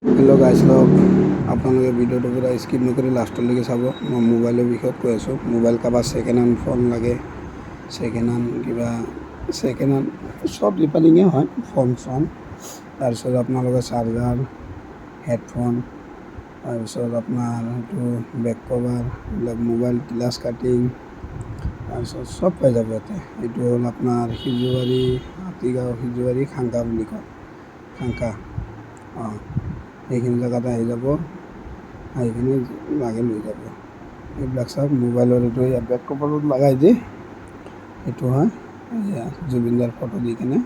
Hello' guys লগ আপোনালোকে ভিডিঅ'টো পুৰা স্কিপ নকৰি লাষ্টলৈকে চাব। মই মোবাইলৰ বিষয়ত কৈ আছোঁ। মোবাইল কাৰোবাৰ ছেকেণ্ড হেণ্ড ফোন লাগে, ছেকেণ্ড হেণ্ড কিবা ছেকেণ্ড হেণ্ড চব ৰিপেয়াৰিঙে হয় ফোন চোন। তাৰপিছত আপোনালোকে চাৰ্জাৰ, হেডফোন, তাৰপিছত আপোনাৰ সেইটো বেক কভাৰ, এইবিলাক মোবাইল গ্লাছ কাটিং, তাৰপিছত চব পাই যাব ইয়াতে। এইটো হ'ল আপোনাৰ সিজুৱাৰী, হাতীগাঁও সিজুৱাৰী খাংকা বুলি কয়, খাংকা। সেইখিনি জেগাত আহি যাব, আহি কিনে লাগে লৈ যাব। এইবিলাক চাওক মোবাইলৰ এইটো বেক কভাৰত লগাই যে সেইটো হয়। এয়া জুবিনদাৰ ফটো দি কিনে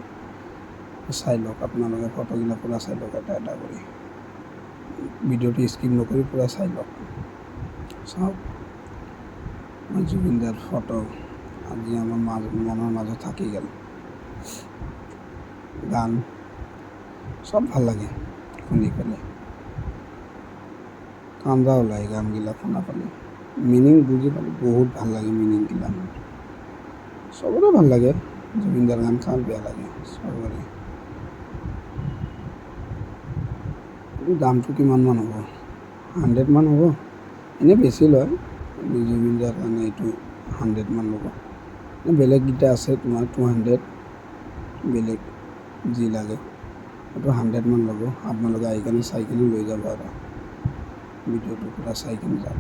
চাই লওক, আপোনালোকে ফটোগিলা পূৰা চাই লওক এটা এটা কৰি। ভিডিঅ'টো স্কিপ নকৰি পূৰা চাই লওক। চাওক জুবিনদাৰ ফটো আজি আমাৰ মনৰ মাজত থাকি গ'ল। গান চব ভাল লাগে শুনি পেলাই, কান্দা ওলায় গানগিলা শুনা পালে। মিনিং বুজি পালে বহুত ভাল লাগে মিনিংগিলা। চবৰে ভাল লাগে জুবিনদাৰ গান, কাৰ বেয়া লাগে চবৰে। এইটো দামটো কিমান মান হ'ব? 100 মান হ'ব, এনেই বেছি লয়। জুবিনদাৰ কাৰণে এইটো 100 মান ল'ব। বেলেগ গীতা আছে তোমাৰ 200, বেলেগ যি লাগে সেইটো 100 মান ল'ব। আপোনালোকে আহি কিনে চাই কিনে লৈ যাব আৰু ভিডিঅ'টো পূৰা চাই কিনে যাব।